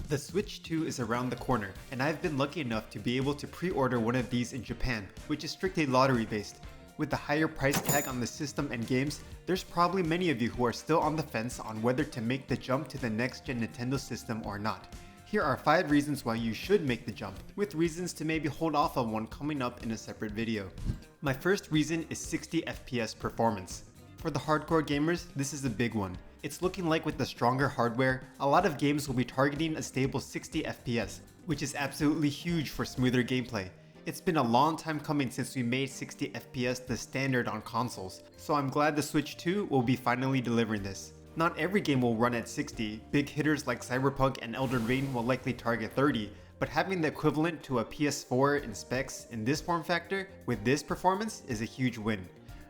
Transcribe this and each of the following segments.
The Switch 2 is around the corner, and I've been lucky enough to be able to pre-order one of these in Japan, which is strictly lottery based. With the higher price tag on the system and games, there's probably many of you who are still on the fence on whether to make the jump to the next gen Nintendo system or not. Here are 5 reasons why you should make the jump, with reasons to maybe hold off on one coming up in a separate video. My first reason is 60 FPS performance. For the hardcore gamers, this is a big one. It's looking like with the stronger hardware, a lot of games will be targeting a stable 60 FPS, which is absolutely huge for smoother gameplay. It's been a long time coming since we made 60 FPS the standard on consoles, so I'm glad the Switch 2 will be finally delivering this. Not every game will run at 60, big hitters like Cyberpunk and Elden Ring will likely target 30, but having the equivalent to a PS4 in specs in this form factor with this performance is a huge win.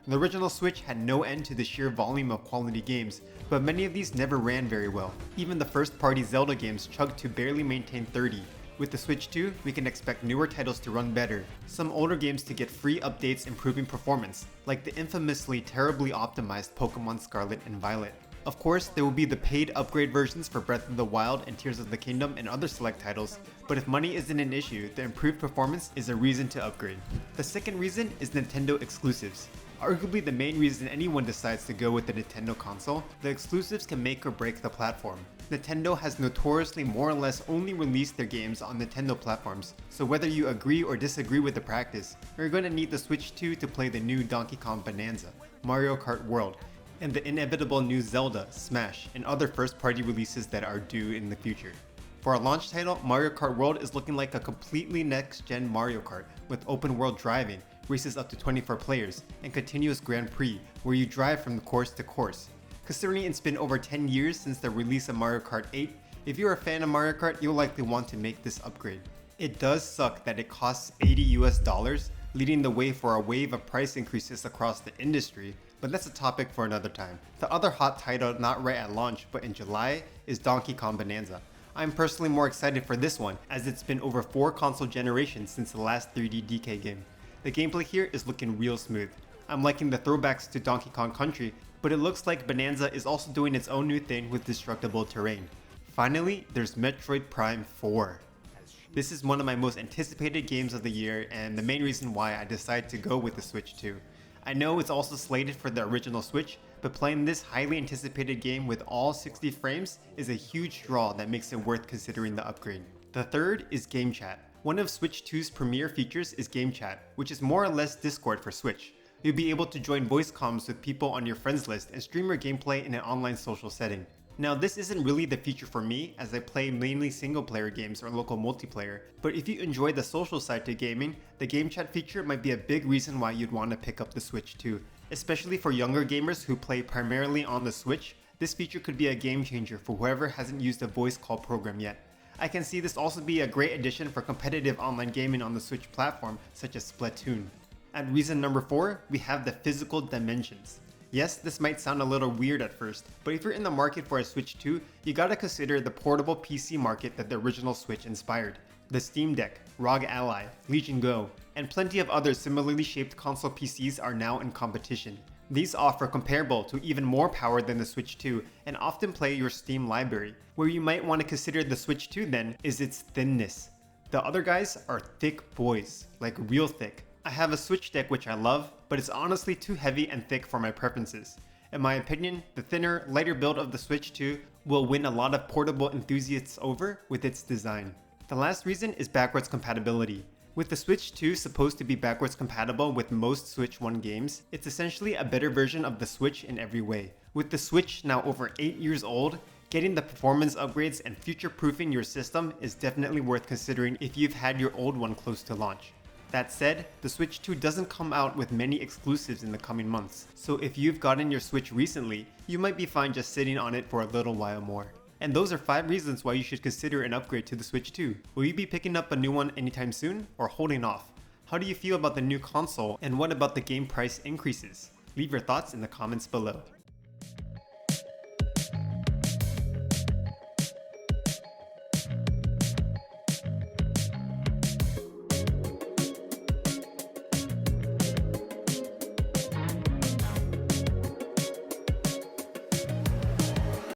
The original Switch had no end to the sheer volume of quality games, but many of these never ran very well. Even the first-party Zelda games chugged to barely maintain 30. With the Switch 2, we can expect newer titles to run better, some older games to get free updates improving performance, like the infamously terribly optimized Pokemon Scarlet and Violet. Of course, there will be the paid upgrade versions for Breath of the Wild and Tears of the Kingdom and other select titles, but if money isn't an issue, the improved performance is a reason to upgrade. The second reason is Nintendo exclusives. Arguably the main reason anyone decides to go with the Nintendo console, the exclusives can make or break the platform. Nintendo has notoriously more or less only released their games on Nintendo platforms, so whether you agree or disagree with the practice, you're going to need the Switch 2 to play the new Donkey Kong Bonanza, Mario Kart World, and the inevitable new Zelda, Smash, and other first-party releases that are due in the future. For our launch title, Mario Kart World is looking like a completely next-gen Mario Kart, with open-world driving, races up to 24 players, and continuous Grand Prix, where you drive from course to course. Considering it's been over 10 years since the release of Mario Kart 8, if you're a fan of Mario Kart, you'll likely want to make this upgrade. It does suck that it costs $80 US, leading the way for a wave of price increases across the industry, but that's a topic for another time. The other hot title not right at launch but in July is Donkey Kong Bonanza. I'm personally more excited for this one, as it's been over 4 console generations since the last 3D DK game. The gameplay here is looking real smooth. I'm liking the throwbacks to Donkey Kong Country, but it looks like Bonanza is also doing its own new thing with destructible terrain. Finally, there's Metroid Prime 4. This is one of my most anticipated games of the year and the main reason why I decided to go with the Switch 2. I know it's also slated for the original Switch, but playing this highly anticipated game with all 60 frames is a huge draw that makes it worth considering the upgrade. The third is Game Chat. One of Switch 2's premier features is Game Chat, which is more or less Discord for Switch. You'll be able to join voice comms with people on your friends list and stream your gameplay in an online social setting. Now this isn't really the feature for me, as I play mainly single player games or local multiplayer, but if you enjoy the social side to gaming, the Game Chat feature might be a big reason why you'd want to pick up the Switch 2. Especially for younger gamers who play primarily on the Switch, this feature could be a game changer for whoever hasn't used a voice call program yet. I can see this also be a great addition for competitive online gaming on the Switch platform, such as Splatoon. At reason number 4, we have the physical dimensions. Yes, this might sound a little weird at first, but if you're in the market for a Switch 2, you gotta consider the portable PC market that the original Switch inspired. The Steam Deck, ROG Ally, Legion Go, and plenty of other similarly shaped console PCs are now in competition. These offer comparable to even more power than the Switch 2 and often play your Steam library. Where you might want to consider the Switch 2 then is its thinness. The other guys are thick boys, like real thick. I have a Switch Deck which I love, but it's honestly too heavy and thick for my preferences. In my opinion, the thinner, lighter build of the Switch 2 will win a lot of portable enthusiasts over with its design. The last reason is backwards compatibility. With the Switch 2 supposed to be backwards compatible with most Switch 1 games, it's essentially a better version of the Switch in every way. With the Switch now over 8 years old, getting the performance upgrades and future-proofing your system is definitely worth considering if you've had your old one close to launch. That said, the Switch 2 doesn't come out with many exclusives in the coming months, so if you've gotten your Switch recently, you might be fine just sitting on it for a little while more. And those are 5 reasons why you should consider an upgrade to the Switch 2. Will you be picking up a new one anytime soon, or holding off? How do you feel about the new console, and what about the game price increases? Leave your thoughts in the comments below.